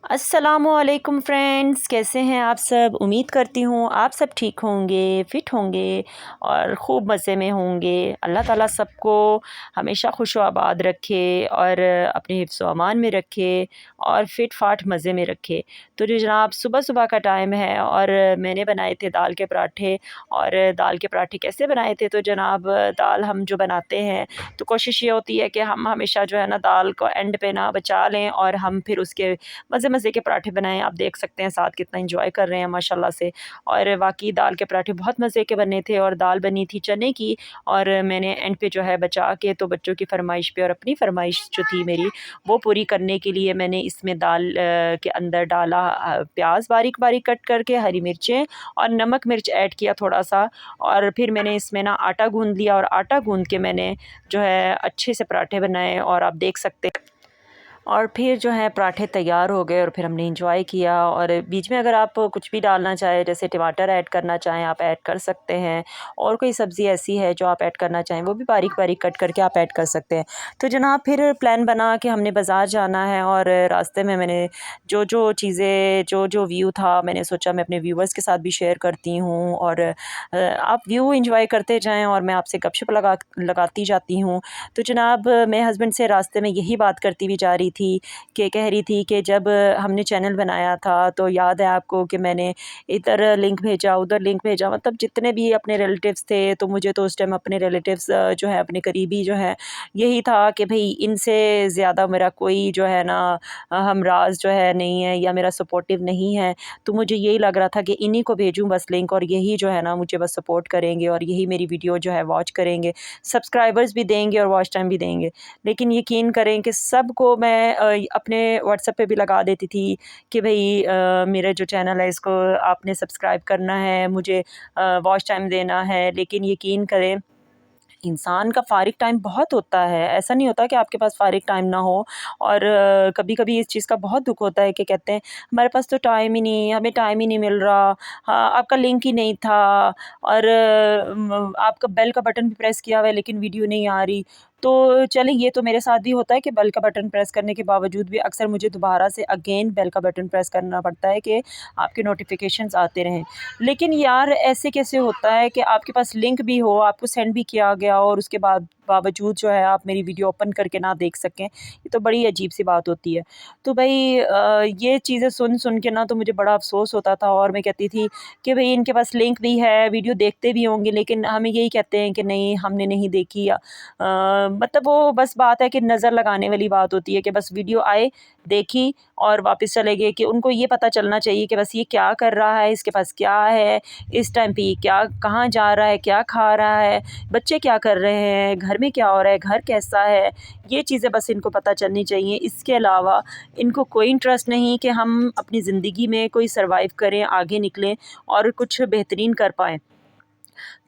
अस्सलामु अलैकुम फ्रेंड्स, कैसे हैं आप सब। उम्मीद करती हूँ आप सब ठीक होंगे, फ़िट होंगे और ख़ूब मज़े में होंगे। अल्लाह ताला सबको हमेशा खुश व आबाद रखे और अपने हिफ्ज़ व अमान में रखे और फ़िट फ़ाट मज़े में रखे। तो जो जनाब सुबह-सुबह का टाइम है और मैंने बनाए थे दाल के पराठे। और दाल के पराठे कैसे बनाए थे, तो जनाब दाल हम जो बनाते हैं तो कोशिश ये होती है कि हम हमेशा जो है ना दाल को एंड पे ना बचा लें और हम फिर उसके मज़े के पराठे बनाएँ। आप देख सकते हैं साथ कितना एंजॉय कर रहे हैं माशाल्लाह से। और वाक़ई दाल के पराठे बहुत मज़े के बने थे और दाल बनी थी चने की। और मैंने एंड पे जो है बचा के तो बच्चों की फ़रमाइश पे और अपनी फ़रमाइश जो थी मेरी वो पूरी करने के लिए मैंने इसमें दाल के अंदर डाला प्याज़ बारीक-बारीक कट करके, हरी मिर्चें और नमक मिर्च ऐड किया थोड़ा-सा। और फिर मैंने इसमें ना आटा गूँध लिया और आटा गूँध के मैंने जो है अच्छे से पराठे बनाए और आप देख सकते हैं। और फिर जो है पराठे तैयार हो गए और फिर हमने एंजॉय किया। और बीच में अगर आप कुछ भी डालना चाहें, जैसे टमाटर ऐड करना चाहें आप ऐड कर सकते हैं। और कोई सब्ज़ी ऐसी है जो आप ऐड करना चाहें वो भी बारीक-बारीक कट करके आप ऐड कर सकते हैं। तो जनाब फिर प्लान बना कि हमने बाज़ार जाना है और रास्ते में मैंने जो-जो चीज़ें जो-जो व्यू था मैंने सोचा मैं अपने व्यूअर्स के साथ भी शेयर करती हूँ। और आप व्यू एंजॉय करते जाएँ और मैं आपसे गपशप लगाती जाती हूँ। तो जनाब मैं हस्बैंड से रास्ते में यही बात करती हुई जा रही थी कि कह रही थी कि जब हमने चैनल बनाया था तो याद है आपको कि मैंने इधर लिंक भेजा, उधर लिंक भेजा, मतलब जितने भी अपने रिलेटिव्स थे तो मुझे तो उस टाइम अपने रिलेटिव्स जो है अपने करीबी जो है यही था कि भई इनसे ज़्यादा मेरा कोई जो है ना हमराज़ जो है नहीं है या मेरा सपोर्टिव नहीं है। तो मुझे यही लग रहा था कि इन्हीं को भेजूँ बस लिंक और यही जो है ना मुझे बस सपोर्ट करेंगे और यही मेरी वीडियो जो है वॉच करेंगे, सब्सक्राइबर्स भी देंगे और वॉच टाइम भी देंगे। लेकिन यकीन करें कि सबको मैं अपने व्हाट्सएप पे भी लगा देती थी कि भई मेरा जो चैनल है इसको आपने सब्सक्राइब करना है, मुझे वॉच टाइम देना है। लेकिन यकीन करें इंसान का फ़ारिग टाइम बहुत होता है, ऐसा नहीं होता कि आपके पास फ़ारिग टाइम ना हो। और कभी-कभी इस चीज़ का बहुत दुःख होता है कि कहते हैं हमारे पास तो टाइम ही नहीं, हमें टाइम ही नहीं मिल रहा। हाँ, आपका लिंक ही नहीं था और आपका बेल का बटन भी प्रेस किया हुआ है लेकिन वीडियो नहीं आ रही। तो चलें ये तो मेरे साथ भी होता है कि बेल का बटन प्रेस करने के बावजूद भी अक्सर मुझे दोबारा से अगेन बेल का बटन प्रेस करना पड़ता है कि आपके नोटिफ़िकेशंस आते रहें। लेकिन यार ऐसे कैसे होता है कि आपके पास लिंक भी हो, आपको सेंड भी किया गया हो और उसके बाद बावजूद जो है आप मेरी वीडियो ओपन करके ना देख सकें, ये तो बड़ी अजीब-सी बात होती है। तो भई ये चीज़ें सुन-सुन के ना तो मुझे बड़ा अफ़सोस होता था और मैं कहती थी कि भई इनके पास लिंक भी है, वीडियो देखते भी होंगे लेकिन हमें यही कहते हैं कि नहीं हमने नहीं देखी या मतलब वो बस बात है कि नज़र लगाने वाली बात होती है कि बस वीडियो आए, देखी और वापस चले गए। कि उनको ये पता चलना चाहिए कि बस ये क्या कर रहा है, इसके पास क्या है, इस टाइम पे ये क्या कहाँ जा रहा है, क्या खा रहा है, बच्चे क्या कर रहे हैं, घर में क्या हो रहा है, घर कैसा है, ये चीज़ें बस इनको पता चलनी चाहिए। इसके अलावा इनको कोई इंटरेस्ट नहीं कि हम अपनी ज़िंदगी में कोई सर्वाइव करें, आगे निकलें और कुछ बेहतरीन कर पाएँ।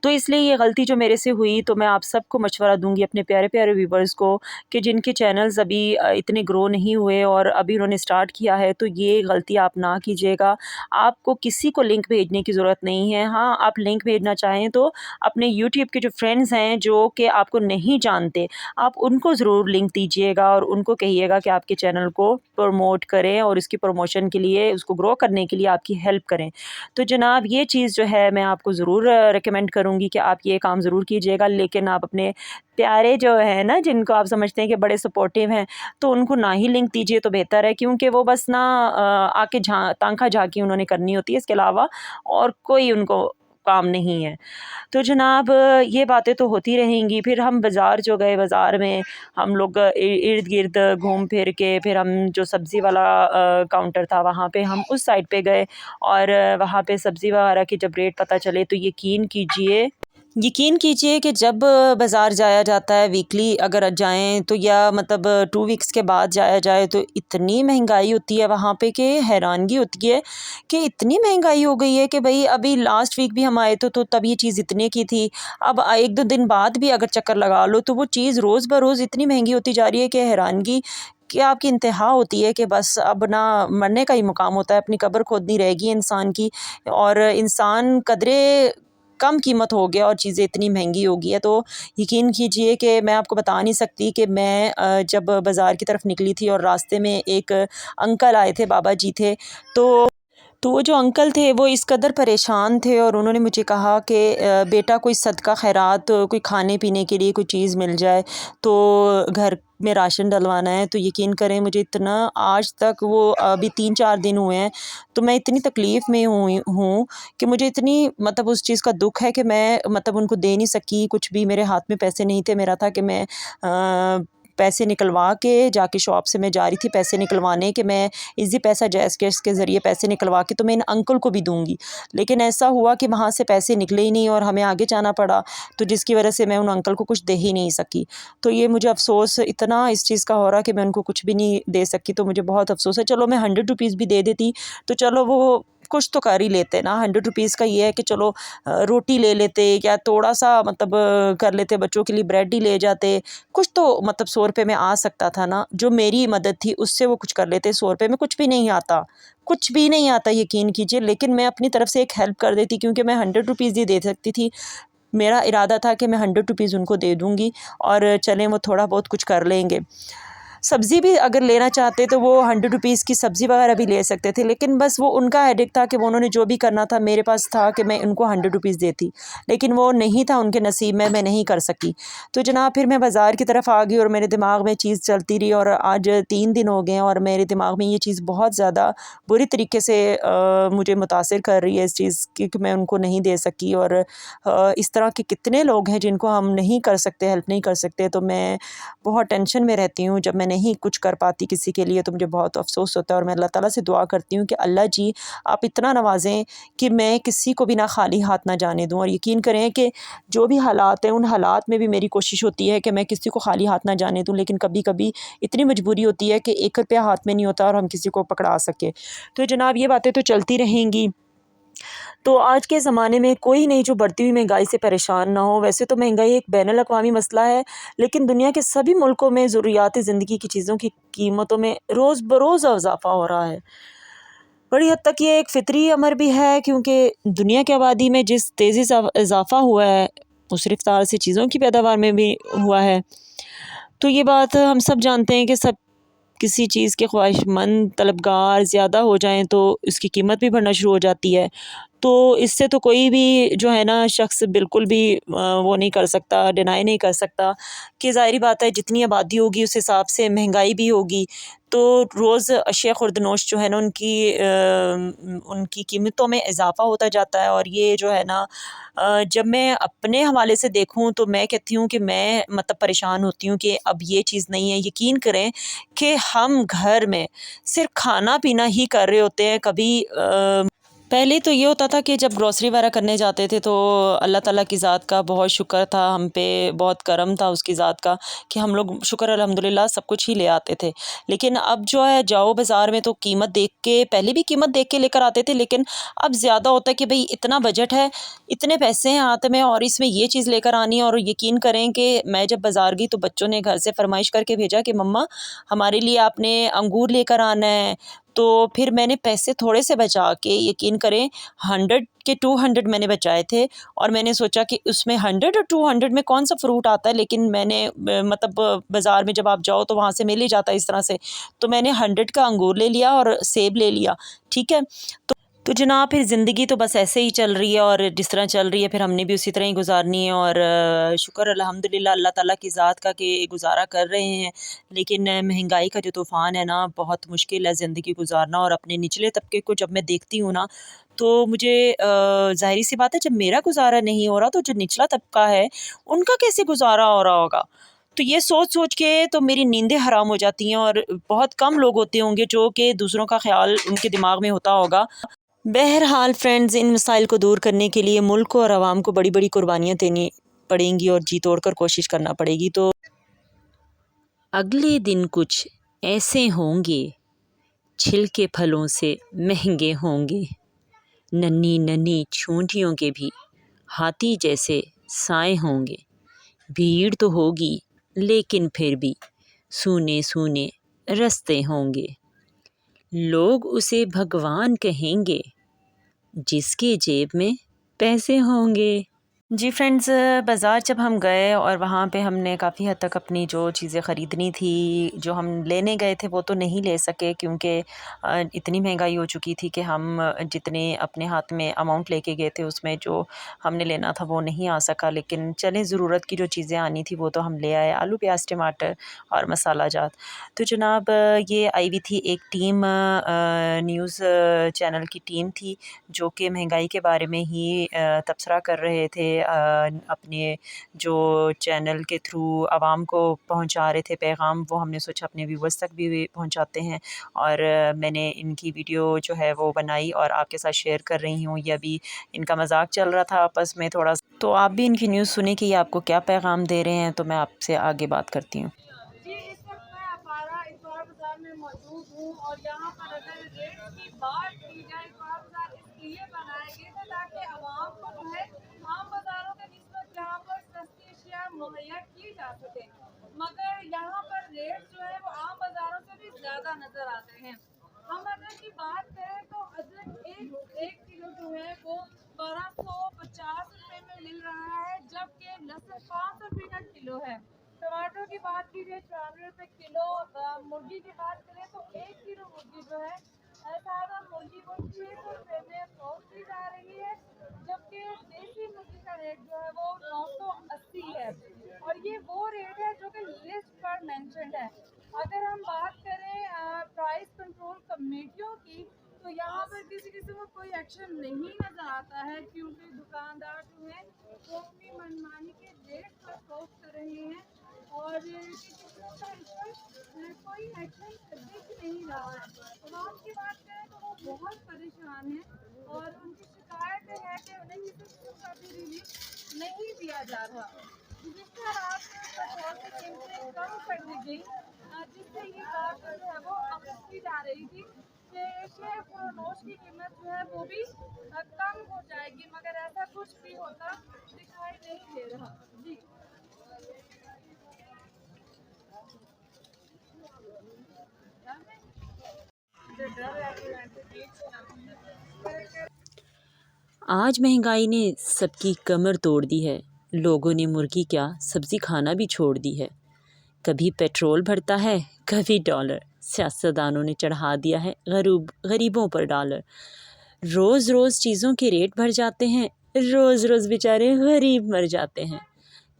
तो इसलिए ये गलती जो मेरे से हुई तो मैं आप सबको मशवरा दूँगी अपने प्यारे-प्यारे व्यूवर्स को कि जिनके चैनल्स अभी इतने ग्रो नहीं हुए और अभी उन्होंने स्टार्ट किया है तो ये गलती आप ना कीजिएगा। आपको किसी को लिंक भेजने की ज़रूरत नहीं है। हाँ, आप लिंक भेजना चाहें तो अपने यूट्यूब के जो फ्रेंड्स हैं जो कि आपको नहीं जानते, आप उनको ज़रूर लिंक दीजिएगा और उनको कहिएगा कि आपके चैनल को प्रमोट करें और इसकी प्रमोशन के लिए उसको ग्रो करने के लिए आपकी हेल्प करें। तो जनाब ये चीज़ जो है मैं आपको ज़रूर रिकमेंड करूँगी कि आप ये काम ज़रूर कीजिएगा। लेकिन आप अपने प्यारे जो है ना जिनको आप समझते हैं कि बड़े सपोर्टिव हैं तो उनको ना ही लिंक दीजिए तो बेहतर है, क्योंकि वो बस ना आके तांका झांकी उन्होंने करनी होती है, इसके अलावा और कोई उनको काम नहीं है। तो जनाब ये बातें तो होती रहेंगी। फिर हम बाज़ार जो गए, बाज़ार में हम लोग इर्द-गिर्द घूम फिर के फिर हम जो सब्ज़ी वाला काउंटर था वहाँ पे हम उस साइड पे गए। और वहाँ पे सब्ज़ी वगैरह के जब रेट पता चले तो यकीन कीजिए कि जब बाज़ार जाया जाता है वीकली अगर जाएँ तो या मतलब 2 वीक्स के बाद जाया जाए तो इतनी महंगाई होती है वहाँ पे कि हैरानगी होती है कि इतनी महंगाई हो गई है कि भई अभी लास्ट वीक भी हम आए थे तो तब ये चीज़ इतने की थी। अब 1-2 दिन बाद भी अगर चक्कर लगा लो तो वो चीज़ रोज़ ब-रोज़ इतनी महंगी होती जा रही है कि हैरानगी कि आपकी इंतहा होती है कि बस अब ना मरने का ही मुकाम होता है, अपनी कब्र खोदनी रहेगी इंसान की। और इंसान कदरे कम कीमत हो गया और चीज़ें इतनी महंगी हो गई है। तो यकीन कीजिए कि मैं आपको बता नहीं सकती कि मैं जब बाज़ार की तरफ निकली थी और रास्ते में एक अंकल आए थे, बाबा जी थे, तो वो जो अंकल थे वो इस कदर परेशान थे और उन्होंने मुझे कहा कि बेटा कोई सदका खैरात कोई खाने पीने के लिए कोई चीज़ मिल जाए, तो घर में राशन डलवाना है। तो यकीन करें मुझे इतना आज तक वो अभी 3-4 दिन हुए हैं, तो मैं इतनी तकलीफ़ में हूँ कि मुझे इतनी मतलब उस चीज़ का दुःख है कि मैं मतलब उनको दे नहीं सकी कुछ भी। मेरे हाथ में पैसे नहीं थे, मेरा था कि मैं पैसे निकलवा के जाके शॉप से मैं जा रही थी पैसे निकलवाने कि मैं ईज़ी पैसा जैज़ कैश के ज़रिए पैसे निकलवा के तो मैं इन अंकल को भी दूँगी। लेकिन ऐसा हुआ कि वहाँ से पैसे निकले ही नहीं और हमें आगे जाना पड़ा, तो जिसकी वजह से मैं उन अंकल को कुछ दे ही नहीं सकी। तो ये मुझे अफ़सोस इतना इस चीज़ का हो रहा कि मैं उनको कुछ भी नहीं दे सकी, तो मुझे बहुत अफ़सोस है। चलो मैं 100 रुपीज़ भी दे देती तो चलो वो कुछ तो कर ही लेते ना। 100 रुपीज़ का ये है कि चलो रोटी ले लेते या थोड़ा-सा मतलब कर लेते, बच्चों के लिए ब्रेड ही ले जाते। कुछ तो मतलब 100 रुपए में आ सकता था ना, जो मेरी मदद थी उससे वो कुछ कर लेते। 100 रुपए में कुछ भी नहीं आता, कुछ भी नहीं आता यकीन कीजिए, लेकिन मैं अपनी तरफ से एक हेल्प कर देती क्योंकि मैं 100 रुपीज़ ही दे सकती थी। मेरा इरादा था कि मैं 100 रुपीज़ उनको दे दूँगी और चलें वो थोड़ा बहुत कुछ कर लेंगे। सब्ज़ी भी अगर लेना चाहते तो वो 100 रुपीज़ की सब्ज़ी वगैरह भी ले सकते थे, लेकिन बस वो उनका हेडेक था कि वो उन्होंने जो भी करना था मेरे पास था कि मैं उनको 100 रुपीज़ देती, लेकिन वो नहीं था उनके नसीब में, मैं नहीं कर सकी। तो जनाब फिर मैं बाज़ार की तरफ आ गई और मेरे दिमाग में चीज़ चलती रही और आज 3 दिन हो गए हैं और मेरे दिमाग में ये चीज़ बहुत ज़्यादा बुरी तरीके से मुझे मुतासिर कर रही है इस चीज़ की कि मैं उनको नहीं दे सकी। और इस तरह के कितने लोग हैं जिनको हम नहीं कर सकते, हेल्प नहीं कर सकते। तो मैं बहुत टेंशन में रहती हूँ जब मैं नहीं कुछ कर पाती किसी के लिए, तो मुझे बहुत अफ़सोस होता है और मैं अल्लाह ताला से दुआ करती हूँ कि अल्लाह जी आप इतना नवाज़ें कि मैं किसी को भी ना खाली हाथ ना जाने दूँ। और यकीन करें कि जो भी हालात हैं उन हालात में भी मेरी कोशिश होती है कि मैं किसी को खाली हाथ ना जाने दूँ, लेकिन कभी-कभी इतनी मजबूरी होती है कि 1 रुपया हाथ में नहीं होता और हम किसी को पकड़ा सकें। तो जनाब ये बातें तो चलती रहेंगी। तो आज के ज़माने में कोई नहीं जो बढ़ती हुई महंगाई से परेशान ना हो। वैसे तो महंगाई एक बैनुल अक़वामी मसला है, लेकिन दुनिया के सभी मुल्कों में ज़रूरियाती ज़िंदगी की चीज़ों की कीमतों में रोज़ बरोज़ इज़ाफ़ा हो रहा है। बड़ी हद तक ये एक फ़ितरी अमर भी है क्योंकि दुनिया की आबादी में जिस तेज़ी से इज़ाफ़ा हुआ है, उस रफ़्तार से चीज़ों की पैदावार में भी हुआ है। तो ये बात हम सब जानते हैं कि सब किसी चीज़ के ख्वाहिशमंद तलबगार ज़्यादा हो जाएँ तो इसकी कीमत भी बढ़ना शुरू हो जाती है। तो इससे तो कोई भी जो है ना शख़्स बिल्कुल भी वो नहीं कर सकता, डिनाई नहीं कर सकता कि ज़ाहिर-सी बात है जितनी आबादी होगी उस हिसाब से महंगाई भी होगी। तो रोज़ अशिया खुर्दनोश जो है ना उनकी कीमतों में इज़ाफ़ा होता जाता है। और ये जो है ना जब मैं अपने हवाले से देखूँ तो मैं कहती हूँ कि मैं मतलब परेशान होती हूँ कि अब ये चीज़ नहीं है। यकीन करें कि हम घर में सिर्फ़ खाना-पीना ही कर रहे होते हैं। कभी पहले तो ये होता था कि जब ग्रोसरी वगैरह करने जाते थे तो अल्लाह ताला की ज़ात का बहुत शुक्र था, हम पे बहुत करम था उसकी ज़ात का कि हम लोग शुक्र अल्हम्दुलिल्लाह सब कुछ ही ले आते थे। लेकिन अब जो है जाओ बाज़ार में तो कीमत देख के, पहले भी कीमत देख के लेकर आते थे, लेकिन अब ज़्यादा होता है कि भई इतना बजट है, इतने पैसे हैं हाथ में और इसमें ये चीज़ लेकर आनी है। और यकीन करें कि मैं जब बाज़ार गई तो बच्चों ने घर से फ़रमाइश करके भेजा कि मम्मा हमारे लिए आपने अंगूर लेकर आना है। तो फिर मैंने पैसे थोड़े से बचा के यकीन करें 100 के 200 मैंने बचाए थे और मैंने सोचा कि उसमें 100 और 200 में कौन सा फ्रूट आता है। लेकिन मैंने मतलब बाज़ार में जब आप जाओ तो वहाँ से मिल ही जाता है इस तरह से। तो मैंने 100 का अंगूर ले लिया और सेब ले लिया, ठीक है। तो जनाब फिर ज़िंदगी तो बस ऐसे ही चल रही है और जिस तरह चल रही है फिर हमने भी उसी तरह ही गुज़ारनी है। और शुक्र अल्हम्दुलिल्लाह अल्लाह ताला की ज़ात का कि गुज़ारा कर रहे हैं। लेकिन महंगाई का जो तूफ़ान है ना बहुत मुश्किल है ज़िंदगी गुज़ारना। और अपने निचले तबके को जब मैं देखती हूँ ना तो मुझे ज़ाहिर सी बात है जब मेरा गुज़ारा नहीं हो रहा तो जो निचला तबका है उनका कैसे गुज़ारा हो रहा होगा। तो ये सोच-सोच के तो मेरी नींदें हराम हो जाती हैं। और बहुत कम लोग होते होंगे जो कि दूसरों का ख़्याल उनके दिमाग में होता होगा। बहरहाल फ्रेंड्स इन मसाइल को दूर करने के लिए मुल्क को और आवाम को बड़ी-बड़ी कुर्बानियाँ देनी पड़ेंगी और जी तोड़ कर कोशिश करना पड़ेगी। तो अगले दिन कुछ ऐसे होंगे, छिलके फलों से महंगे होंगे, नन्ही-नन्ही छूंटियों के भी हाथी जैसे साए होंगे। भीड़ तो होगी लेकिन फिर भी सूने-सूने रास्ते होंगे। लोग उसे भगवान कहेंगे जिसके जेब में पैसे होंगे। जी फ्रेंड्स, बाज़ार जब हम गए और वहाँ पे हमने काफ़ी हद तक अपनी जो चीज़ें ख़रीदनी थी, जो हम लेने गए थे वो तो नहीं ले सके क्योंकि इतनी महंगाई हो चुकी थी कि हम जितने अपने हाथ में अमाउंट लेके गए थे उसमें जो हमने लेना था वो नहीं आ सका। लेकिन चलें, ज़रूरत की जो चीज़ें आनी थी वो तो हम ले आए, आलू प्याज टमाटर और मसाला जात। तो जनाब ये आई हुई थी एक टीम, न्यूज़ चैनल की टीम थी जो कि महंगाई के बारे में ही तबसरा कर रहे थे। अपने जो चैनल के थ्रू आवाम को पहुंचा रहे थे पैगाम, वो हमने सोचा अपने व्यूवर्स तक भी पहुंचाते हैं। और मैंने इनकी वीडियो जो है वो बनाई और आपके साथ शेयर कर रही हूँ। ये अभी इनका मजाक चल रहा था आपस में थोड़ा, तो आप भी इनकी न्यूज़ सुने कि ये आपको क्या पैगाम दे रहे हैं। तो मैं आपसे आगे बात करती हूँ। जी, इस वक्त मैं अपारा इतवार बाज़ार में मौजूद हूँ और यहाँ पर अगर रेट की बात की जाए, इतवार बाज़ार इसलिए बनाए गए थे ताकि आवाम को जो है आम बाज़ारों के निस्बत यहाँ पर सस्ती अशिया मुहैया की जा सके, मगर यहाँ पर रेट जो है वो आम बाज़ारों से भी ज़्यादा नज़र आते हैं। हम अदरक की बात करें तो अदरक एक किलो जो है वो 1250 रुपये में मिल रहा है, जबकि लहसुन 500 रुपये का किलो है। टमाटर की बात की जाए 94 रुपये किलो। मुर्गी की बात करें तो 1 किलो मुर्गी जो है सादा मुर्गी वो 600 रुपये में फरोख्त की जा रही है, जबकि देसी मुर्गी का रेट जो है वो 980 है। और ये वो रेट है जो कि लिस्ट पर मेंशन्ड है। अगर हम बात करें प्राइस कंट्रोल कमेटियों की, तो यहाँ पर किसी किस्म का कोई एक्शन नहीं नज़र आता है, क्योंकि दुकानदार जो है वो अपनी मनमानी के रेट पर फरोख्त कर रहे हैं और किसी किस्म का इस पर कोई एक्शन दिख नहीं रहा है। आवाम की बात करें तो वो बहुत परेशान है और उनकी शिकायत है कि उन्हें किसी किस्म का भी रिलीफ नहीं दिया जा रहा। गुज़िश्ता रात पेट्रोल की कीमतें कम कर दी गई, जिससे ये बात जो है वो अमल की जा रही थी कि शेफ और नोश की कीमत जो है वो भी कम हो जाएगी, मगर ऐसा कुछ भी होता दिखाई नहीं दे रहा। जी। आज महंगाई ने सबकी कमर तोड़ दी है। लोगों ने मुर्गी क्या सब्ज़ी खाना भी छोड़ दी है। कभी पेट्रोल भरता है, कभी डॉलर। सियासतदानों ने चढ़ा दिया है गरीबों पर डॉलर। रोज़ रोज़ चीज़ों के रेट बढ़ जाते हैं, रोज़ रोज़ बेचारे गरीब मर जाते हैं।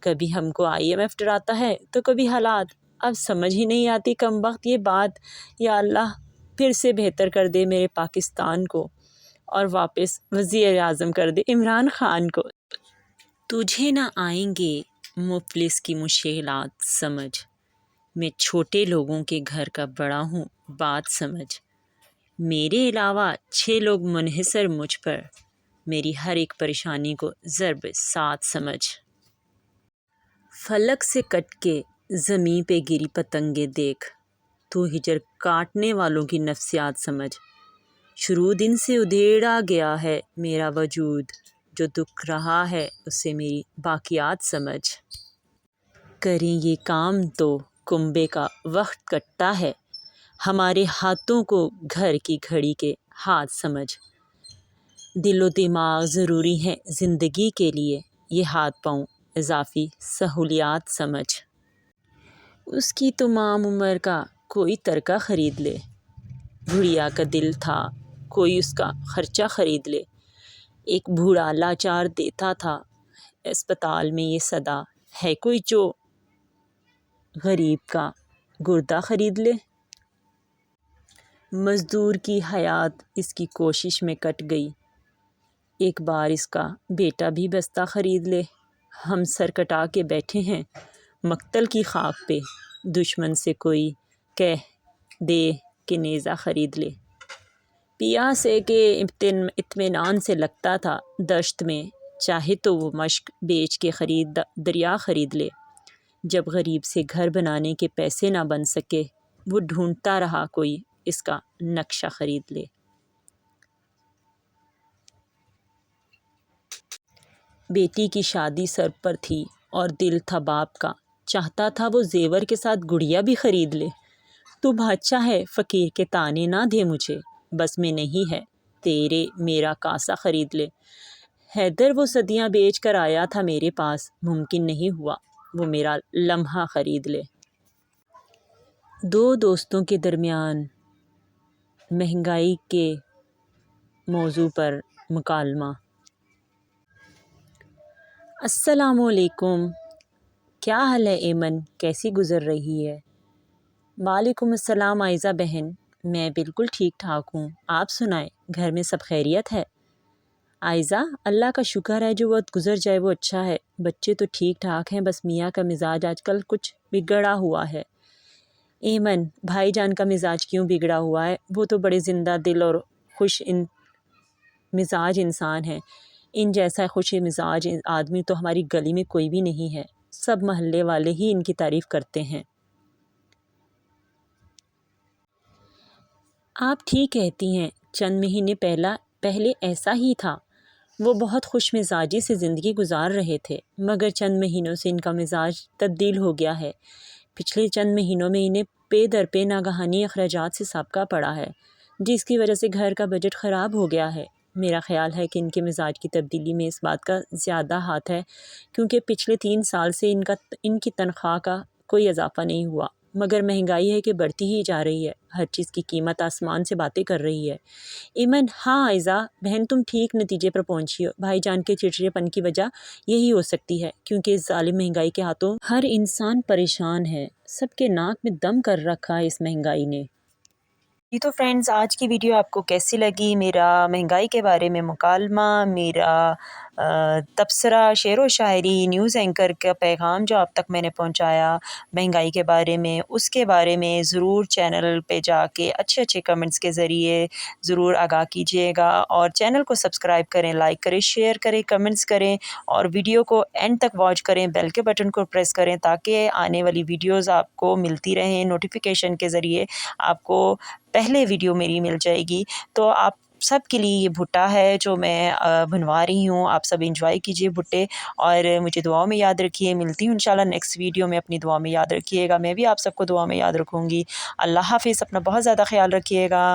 कभी हमको IMF डराता है तो कभी हालात। अब समझ ही नहीं आती कम वक्त ये बात। या अल्लाह फिर से बेहतर कर दे मेरे पाकिस्तान को और वापस वज़ीर आज़म कर दे इमरान ख़ान को। तुझे ना आएंगे मुफलिस की मुश्किलात समझ, मैं छोटे लोगों के घर का बड़ा हूँ बात समझ। मेरे अलावा 6 लोग मुनहसर मुझ पर, मेरी हर एक परेशानी को ज़रब साथ समझ। फलक से कट के ज़मीं पे गिरी पतंगे देख, तू हिजर काटने वालों की नफ्सियात समझ। शुरू दिन से उधेड़ा गया है मेरा वजूद, जो दुख रहा है उसे मेरी बाकियात समझ। करें ये काम तो कुंबे का वक्त कटता है, हमारे हाथों को घर की घड़ी के हाथ समझ। दिलो दिमाग ज़रूरी है ज़िंदगी के लिए, ये हाथ पाँव इजाफ़ी सहूलियात समझ। उसकी तमाम उम्र का कोई तरका ख़रीद ले, बुढ़िया का दिल था कोई उसका ख़र्चा ख़रीद ले। एक बूढ़ा लाचार देता था अस्पताल में ये सदा, है कोई जो गरीब का गुर्दा ख़रीद ले। मज़दूर की हयात इसकी कोशिश में कट गई, एक बार इसका बेटा भी बस्ता ख़रीद ले। हम सर कटा के बैठे हैं मक्तल की खाक पे, दुश्मन से कोई कह दे कि नेज़ा ख़रीद ले। पिया से के इत्मीनान से लगता था दश्त में, चाहे तो वो मश्क बेच के दरिया ख़रीद ले। जब गरीब से घर बनाने के पैसे ना बन सके, वो ढूंढता रहा कोई इसका नक्शा ख़रीद ले। बेटी की शादी सर पर थी और दिल था बाप का, चाहता था वो जेवर के साथ गुड़िया भी ख़रीद ले। तू बादशाह है फ़कीर के ताने ना दे मुझे, बस में नहीं है तेरे मेरा कासा ख़रीद ले। حیدر وہ صدیاں بیچ کر آیا تھا میرے پاس، ممکن نہیں ہوا وہ میرا لمحہ خرید لے۔ دو دوستوں کے درمیان مہنگائی کے موضوع پر مکالمہ۔ السلام علیکم، کیا حال ہے ایمن، کیسی گزر رہی ہے؟ وعلیکم السلام عائزہ بہن، میں بالکل ٹھیک ٹھاک ہوں، آپ سنائیں، گھر میں سب خیریت ہے؟ عائزہ اللہ کا شکر ہے، جو وقت گزر جائے وہ اچھا ہے، بچے تو ٹھیک ٹھاک ہیں، بس میاں کا مزاج آج کل کچھ بگڑا ہوا ہے۔ ایمن بھائی جان کا مزاج کیوں بگڑا ہوا ہے؟ وہ تو بڑے زندہ دل اور خوش مزاج انسان ہیں، ان جیسا خوش مزاج آدمی تو ہماری گلی میں کوئی بھی نہیں ہے، سب محلے والے ہی ان کی تعریف کرتے ہیں۔ آپ ٹھیک کہتی ہیں، چند مہینے پہلے ایسا ہی تھا، وہ بہت خوش مزاجی سے زندگی گزار رہے تھے، مگر چند مہینوں سے ان کا مزاج تبدیل ہو گیا ہے۔ پچھلے چند مہینوں میں انہیں پے در پے ناگہانی اخراجات سے سابقہ پڑا ہے، جس کی وجہ سے گھر کا بجٹ خراب ہو گیا ہے۔ میرا خیال ہے کہ ان کے مزاج کی تبدیلی میں اس بات کا زیادہ ہاتھ ہے کیونکہ پچھلے 3 سال سے ان کی تنخواہ کا کوئی اضافہ نہیں ہوا، مگر مہنگائی ہے کہ بڑھتی ہی جا رہی ہے، ہر چیز کی قیمت آسمان سے باتیں کر رہی ہے۔ ایمن ہاں عائزہ بہن، تم ٹھیک نتیجے پر پہنچی ہو، بھائی جان کے چڑچڑے پن کی وجہ یہی ہو سکتی ہے، کیونکہ اس ظالم مہنگائی کے ہاتھوں ہر انسان پریشان ہے، سب کے ناک میں دم کر رکھا ہے اس مہنگائی نے۔ جی تو فرینڈز، آج کی ویڈیو آپ کو کیسی لگی؟ میرا مہنگائی کے بارے میں مکالمہ، میرا تبصرہ، شعر و شاعری، نیوز اینکر کا پیغام جو آپ تک میں نے پہنچایا مہنگائی کے بارے میں، اس کے بارے میں ضرور چینل پہ جا کے اچھے اچھے کمنٹس کے ذریعے ضرور آگاہ کیجیے گا، اور چینل کو سبسکرائب کریں، لائک کریں، شیئر کریں، کمنٹس کریں، اور ویڈیو کو اینڈ تک واچ کریں، بیل کے بٹن کو پریس کریں تاکہ آنے والی ویڈیوز آپ کو ملتی رہیں نوٹیفیکیشن کے ذریعے، آپ کو پہلے ویڈیو میری مل جائے گی۔ تو آپ سب کے لیے یہ بھٹا ہے جو میں بنوا رہی ہوں، آپ سب انجوائے کیجیے بھٹے، اور مجھے دعاؤں میں یاد رکھیے۔ ملتی ہوں انشاءاللہ نیکسٹ ویڈیو میں، اپنی دعا میں یاد رکھیے گا، میں بھی آپ سب کو دعا میں یاد رکھوں گی۔ اللہ حافظ، اپنا بہت زیادہ خیال رکھیے گا۔